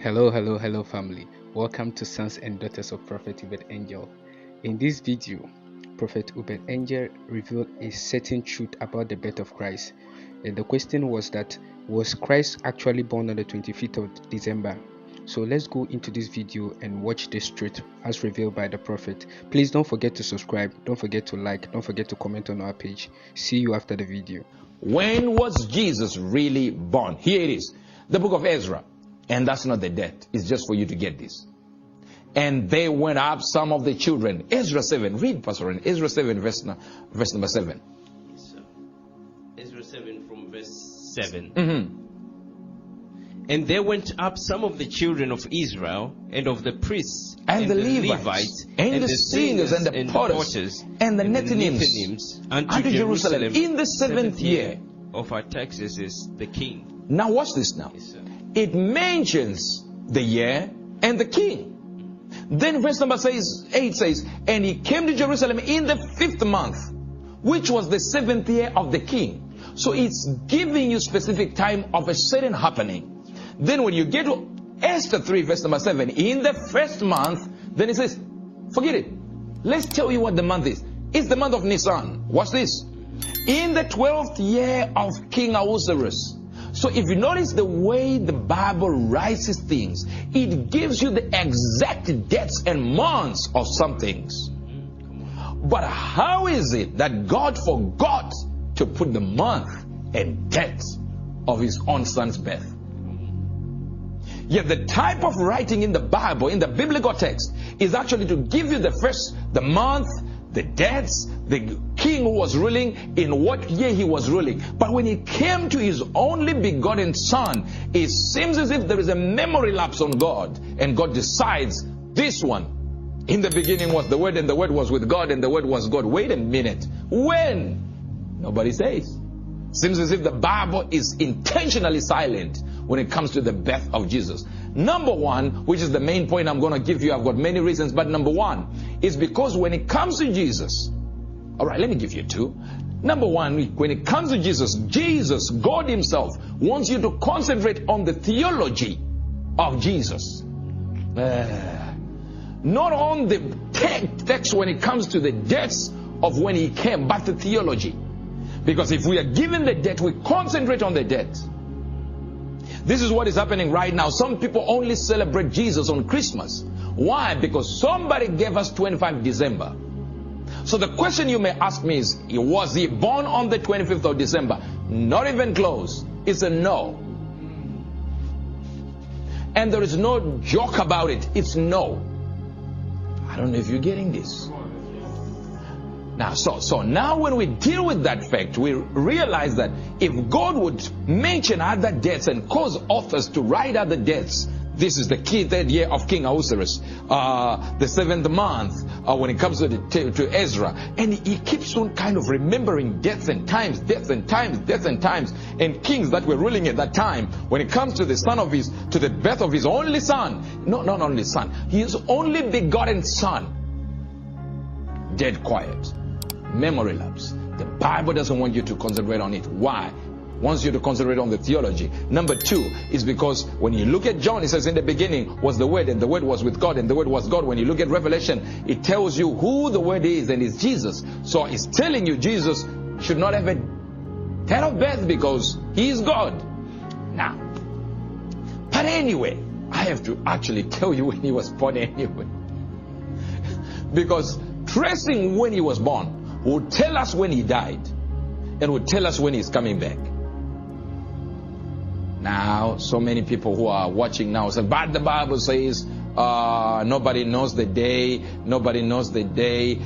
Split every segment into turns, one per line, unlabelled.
Hello family. Welcome to Sons and Daughters of Prophet Uebert Angel. In this video, Prophet Uebert Angel revealed a certain truth about the birth of Christ. And the question was Christ actually born on the 25th of December? So let's go into this video and watch this truth as revealed by the prophet. Please don't forget to subscribe, don't forget to like, don't forget to comment on our page. See you after the video.
When was Jesus really born? Here it is, the book of Ezra. And that's not the debt. It's just for you to get this. And they went up, some of the children. Ezra 7. Read, Pastor. Ezra 7, verse number 7.
Yes, sir. Ezra 7 from verse 7.
Mm-hmm.
And there went up some of the children of Israel and of the priests
and the Levites and the singers and the potters and the Nethinims unto Jerusalem in the 7th year
of Artaxerxes the king.
Now watch this now.
Yes, sir.
It mentions the year and the king. Then verse number 8 says, and he came to Jerusalem in the 5th month, which was the 7th year of the king. So it's giving you specific time of a certain happening. Then when you get to Esther 3 verse number 7, in the 1st month, then it says, forget it. Let's tell you what the month is. It's the month of Nisan. Watch this. In the 12th year of King Ahasuerus. So if you notice the way the Bible writes these things, it gives you the exact dates and months of some things. But how is it that God forgot to put the month and date of his own son's birth? Yet the type of writing in the Bible, in the biblical text, is actually to give you the month, the dates, the king who was ruling, in what year he was ruling. But when it came to his only begotten son, it seems as if there is a memory lapse on God, and God decides this one. In the beginning was the Word, and the Word was with God, and the Word was God. Wait a minute. When? Nobody says. Seems as if the Bible is intentionally silent when it comes to the birth of Jesus. Number one, which is the main point I'm going to give you, I've got many reasons, but number one is because when it comes to Jesus, all right, let me give you two. Number one, when it comes to Jesus, God himself, wants you to concentrate on the theology of Jesus. Not on the text when it comes to the dates of when he came, but the theology. Because if we are given the debt, we concentrate on the debt. This is what is happening right now. Some people only celebrate Jesus on Christmas. Why? Because somebody gave us 25 December. So the question you may ask me is, was he born on the 25th of December? Not even close. It's a no. And there is no joke about it. It's no. I don't know if you're getting this. Now, so now when we deal with that fact, we realize that if God would mention other dates and cause authors to write other dates, this is the key 3rd year of King Ahasuerus, the 7th month, when it comes to Ezra, and he keeps on kind of remembering dates and times, and kings that were ruling at that time. When it comes to the birth of his only son, not only son, his only begotten son, dead quiet. Memory lapse. The Bible doesn't want you to concentrate on it. Why? It wants you to concentrate on the theology. Number two is because when you look at John, it says in the beginning was the Word, and the Word was with God, and the Word was God. When you look at Revelation, it tells you who the Word is, and it's Jesus. So it's telling you Jesus should not have a date of birth because he is God. Now, but anyway, I have to actually tell you when he was born anyway. Because tracing when he was born will tell us when he died and will tell us when he's coming back. Now, so many people who are watching now say, but the Bible says nobody knows the day, nobody knows the day, the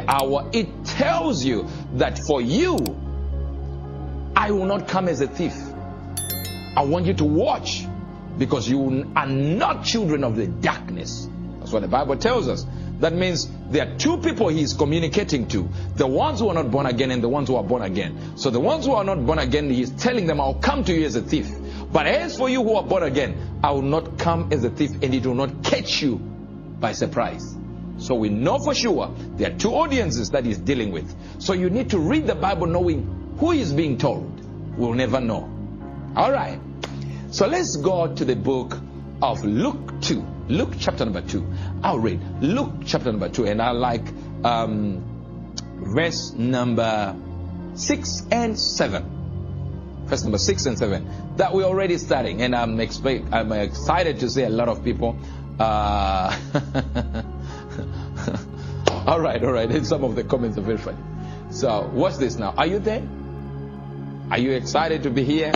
hour. It tells you that for you, I will not come as a thief. I want you to watch because you are not children of the darkness. That's what the Bible tells us. That means there are two people he is communicating to. The ones who are not born again and the ones who are born again. So the ones who are not born again, he is telling them, I'll come to you as a thief. But as for you who are born again, I will not come as a thief, and it will not catch you by surprise. So we know for sure there are two audiences that he's dealing with. So you need to read the Bible knowing who is being told. We'll never know. All right. So let's go to the book of Luke 2. Luke chapter number 2. I'll read Luke chapter number 2, and I like verse number 6 and 7. Verse number 6 and 7. That we're already starting, and I'm excited to see a lot of people. All right. And some of the comments are very funny. So watch this now. Are you there? Are you excited to be here?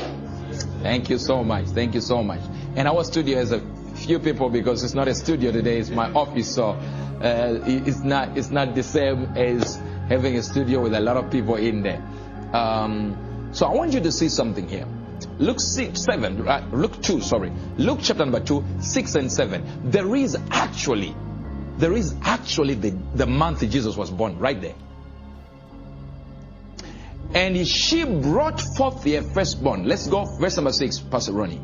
Thank you so much. Thank you so much. And our studio has a few people because it's not a studio today. It's my office, so it's not the same as having a studio with a lot of people in there. So I want you to see something here. Luke 2, Luke chapter number 2, 6 and 7. There is actually the month Jesus was born right there. And she brought forth their firstborn. Let's go verse number 6, Pastor Ronnie.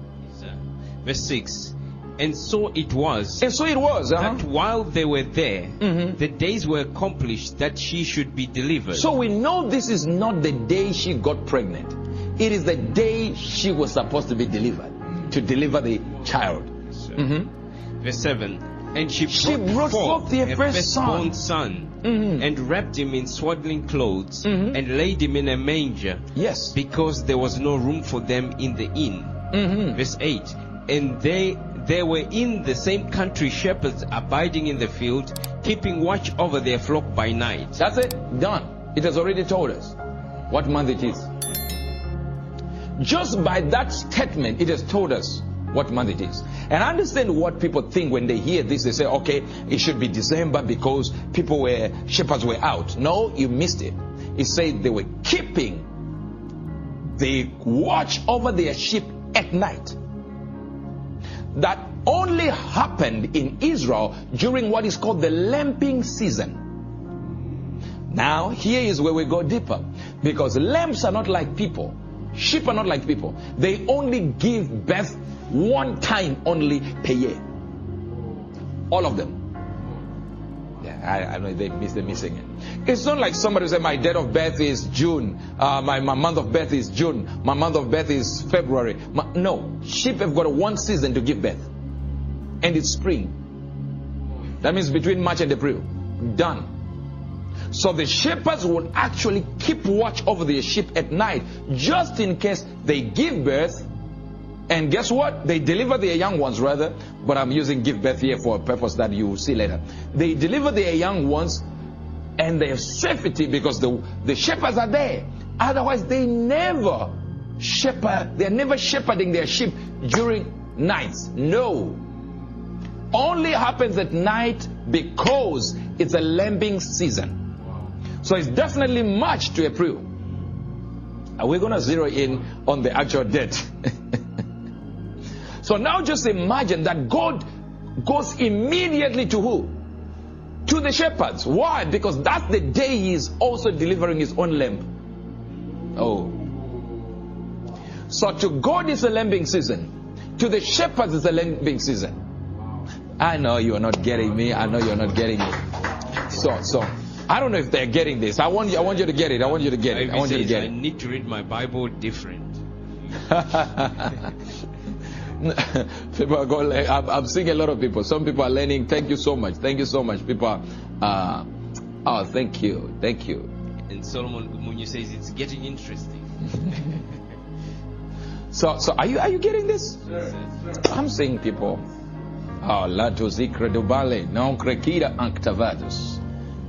Verse 6. And so it was.
That
while they were there, the days were accomplished that she should be delivered.
So we know this is not the day she got pregnant. It is the day she was supposed to be delivered, to deliver the child.
Verse 7. And she
brought forth their
firstborn son, and wrapped him in swaddling clothes, and laid him in a manger.
Yes.
Because there was no room for them in the inn. Verse 8. And there were in the same country shepherds abiding in the field, keeping watch over their flock by night.
That's it. Done. It has already told us what month it is. Just by that statement, it has told us what month it is. And I understand what people think when they hear this. They say, okay, it should be December because shepherds were out. No, you missed it. It said they were keeping the watch over their sheep at night. That only happened in Israel during what is called the lambing season. Now, here is where we go deeper. Because lambs are not like people. Sheep are not like people. They only give birth one time only per year. All of them. Yeah, I know they missing it. It's not like somebody say my date of birth is June, my month of birth is June, my month of birth is February. No, sheep have got one season to give birth, and it's spring. That means between March and April. Done. So the shepherds would actually keep watch over their sheep at night, just in case they give birth. And guess what? They deliver their young ones, rather. But I'm using give birth here for a purpose that you will see later. They deliver their young ones, and their safety, because the shepherds are there. Otherwise, they never shepherd. They're never shepherding their sheep during nights. No. Only happens at night because it's a lambing season. So it's definitely March to April. And we're going to zero in on the actual date. So now just imagine that God goes immediately to who? To the shepherds. Why? Because that's the day he is also delivering his own lamb. Oh. So to God is a lambing season. To the shepherds is a lambing season. I know you are not getting me. I know you're not getting it. So I don't know if they're getting this. I want you to get it. I want you to get it. I want you to get it.
I need to read my Bible different.
People are going. I'm seeing a lot of people. Some people are learning. Thank you so much. Thank you so much. People are. Oh, thank you. Thank you.
And Solomon Munyu says it's getting interesting.
So are you getting this? I'm seeing people. Oh, latos incredibile, non crecida anctavados.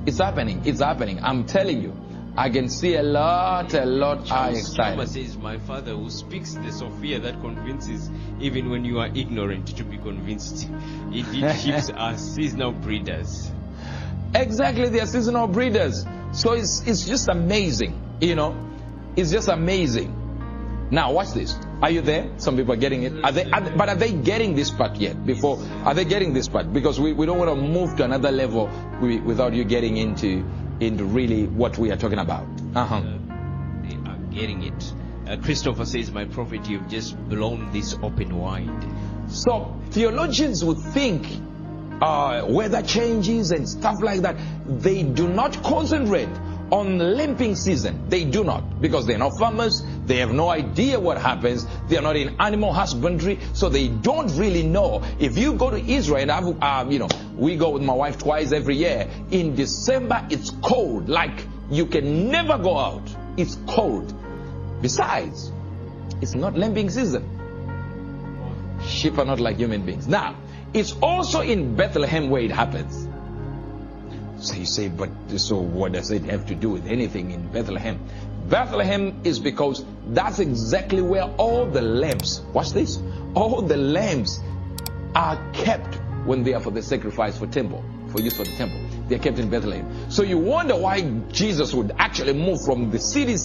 It's happening. It's happening. I'm telling you. I can see a lot are excited.
Thomas says, my father who speaks the Sophia that convinces even when you are ignorant to be convinced. Indeed, sheep are seasonal breeders.
Exactly, they are seasonal breeders. So it's just amazing. You know, it's just amazing. Now watch this. Are you there? Some people are getting it. But are they getting this part yet? Are they getting this part? Because we don't want to move to another level without you getting into really what we are talking about.
They are getting it. Christopher says, my prophet, you've just blown this open wide.
So theologians would think weather changes and stuff like that. They do not concentrate on lambing season. They do not, because they're not farmers. They have no idea what happens. They are not in animal husbandry, so they don't really know. If you go to Israel, and we go with my wife twice every year. In December, it's cold, like you can never go out. It's cold. Besides, it's not lambing season. Sheep are not like human beings. Now, it's also in Bethlehem where it happens. So you say, but so what does it have to do with anything in Bethlehem? Bethlehem is because that's exactly where all the lambs, watch this, all the lambs are kept when they are for the sacrifice for temple, for use for the temple. They're kept in Bethlehem. So you wonder why Jesus would actually move from the city,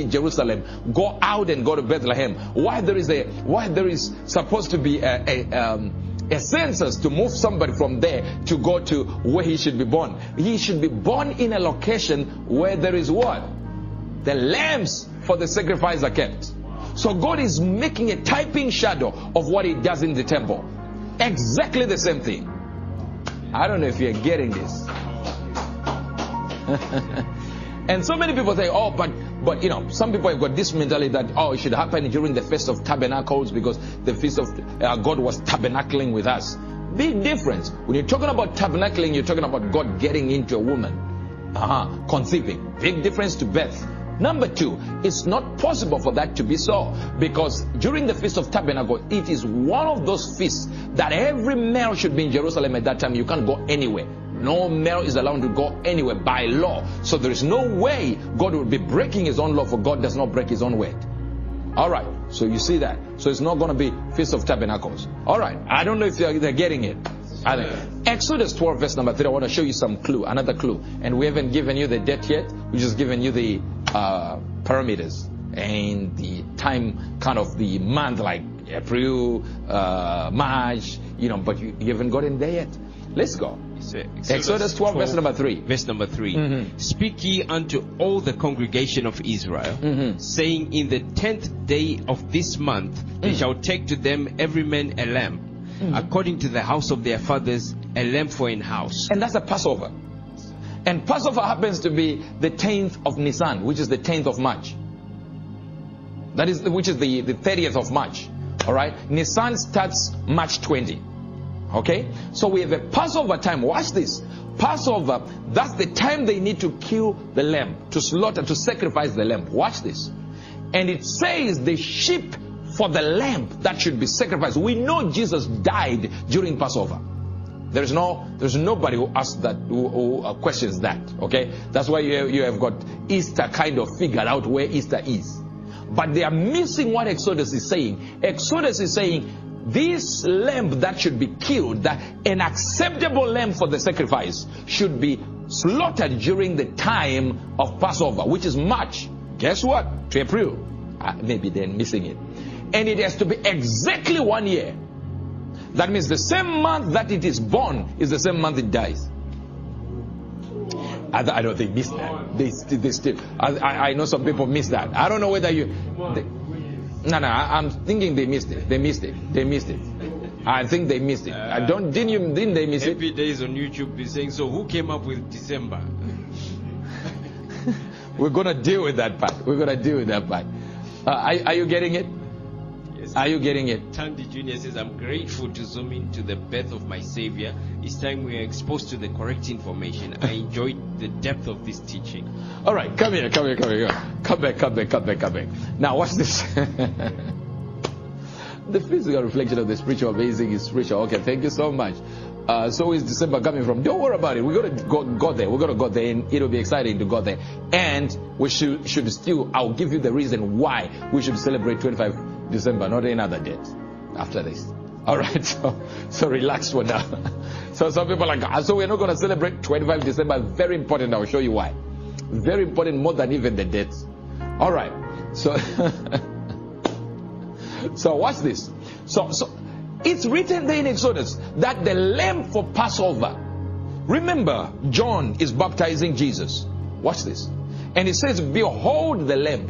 Jerusalem, go out and go to Bethlehem. Why there is supposed to be a census to move somebody from there to go to where he should be born. He should be born in a location where there is what? The lambs for the sacrifice are kept. So God is making a typing shadow of what he does in the temple. Exactly the same thing. I don't know if you're getting this. And so many people say, oh, but some people have got this mentality that, oh, it should happen during the Feast of Tabernacles because the Feast of God was tabernacling with us. Big difference. When you're talking about tabernacling, you're talking about God getting into a woman, conceiving. Big difference to birth. Number two, it's not possible for that to be so, because during the Feast of Tabernacle, it is one of those feasts that every male should be in Jerusalem at that time. You can't go anywhere. No male is allowed to go anywhere by law. So there is no way God would be breaking his own law, for God does not break his own word. All right, so you see that. So it's not going to be Feast of Tabernacles. All right, I don't know if they're getting it. Exodus 12 verse number 3, I want to show you some clue, another clue. And we haven't given you the date yet. We just given you the parameters and the time, kind of the month, like April, March, but you haven't gotten there yet. Let's go. Exodus 12 verse number 3.
Verse number 3. Speak ye unto all the congregation of Israel, saying, in the 10th day of this month they shall take to them every man a lamb, according to the house of their fathers, a lamb for an house.
And that's a Passover. And Passover happens to be the 10th of Nisan, which is the 10th of March. That is, which is the 30th of March. All right. Nisan starts March 20. Okay. So we have a Passover time. Watch this. Passover, that's the time they need to kill the lamb, to slaughter, to sacrifice the lamb. Watch this. And it says the sheep for the lamb that should be sacrificed. We know Jesus died during Passover. There's nobody who asks that, who questions that. Okay, that's why you have got Easter kind of figured out where Easter is. But they are missing what Exodus is saying. Exodus is saying this lamb that should be killed, that an acceptable lamb for the sacrifice, should be slaughtered during the time of Passover, which is March. Guess what? To April. Maybe they're missing it. And it has to be exactly 1 year. That means the same month that it is born is the same month it dies. I don't think they missed that. They still. I know some people miss that. I don't know whether you. I'm thinking they missed it. They missed it. I think they missed it. Didn't they miss it?
Every day is on YouTube be saying, so who came up with December?
We're gonna deal with that part. Are you getting it? Are you getting it?
Tandy Jr. says, I'm grateful to zoom into the birth of my Savior. Each time we are exposed to the correct information, I enjoyed the depth of this teaching.
All right, come here. Come back. Now watch this. The physical reflection of the spiritual basing is spiritual. Okay, thank you so much. So is December coming from? Don't worry about it. We're going to go there. We're going to go there, and it'll be exciting to go there. And we should still, I'll give you the reason why we should celebrate 25 December, not any other date after this. All right, so relax for now. So some people are like, so we're not going to celebrate 25 December. Very important. I'll show you why. Very important, more than even the dates. All right, so so watch this. So it's written there in Exodus that the lamb for Passover. Remember, John is baptizing Jesus. Watch this. And he says, behold the lamb.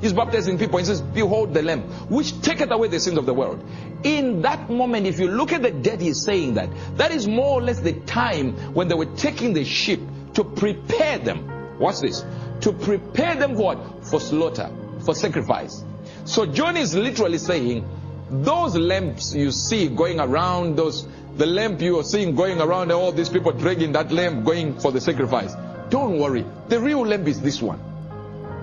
He's baptizing people. He says, behold the lamb, which taketh away the sins of the world. In that moment, if you look at the date he's saying that is more or less the time when they were taking the sheep to prepare them. Watch this. To prepare them for what? For slaughter. for sacrifice. So John is literally saying, those lamps you see going around, the lamp you are seeing going around, and all these people dragging that lamp going for the sacrifice, don't worry, the real lamp is this one.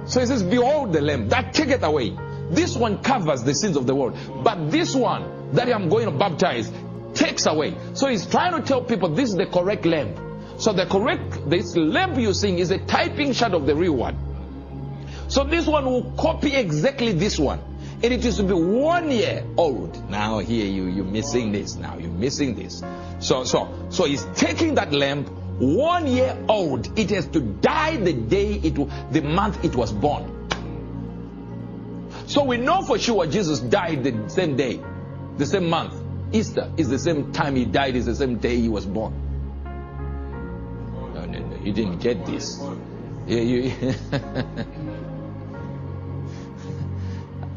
So he says, behold the lamp that taketh away. This one covers the sins of the world, but this one that I'm going to baptize takes away. So he's trying to tell people this is the correct lamp. So this lamp you're seeing is a typing shot of the real one. So this one will copy exactly this one. And it is to be 1 year old. Now here you're missing this. Now you're missing this. So he's taking that lamp, 1 year old. It has to die the month it was born. So we know for sure Jesus died the same day, the same month. Easter is the same time he died, is the same day he was born. No, you didn't get this.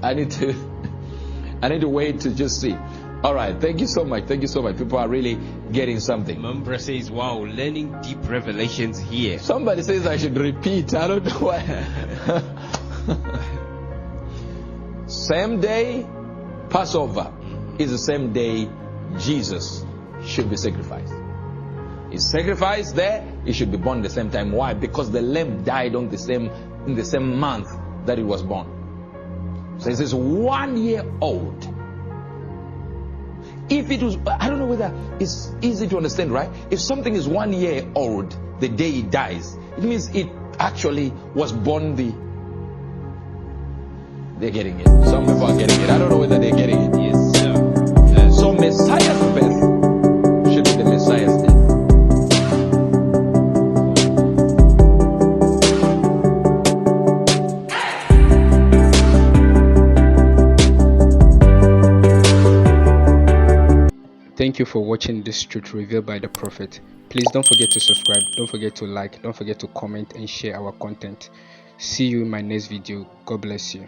I need to wait to just see. All right, thank you so much. Thank you so much. People are really getting something.
Mambra says, wow, learning deep revelations here.
Somebody says I should repeat. I don't know why. Same day, Passover is the same day Jesus should be sacrificed. He's sacrificed there, he should be born the same time. Why? Because the lamb died in the same month that it was born. So it says 1 year old. If it was, I don't know whether it's easy to understand, right? If something is 1 year old the day it dies, it means it actually was born they're getting it. Some people are getting it. I don't know whether they're getting it.
Yes, sir.
So Messiah's birth should be the Messiah's death.
Thank you for watching this truth revealed by the prophet. Please don't forget to subscribe, don't forget to like, don't forget to comment and share our content. See you in my next video. God bless you.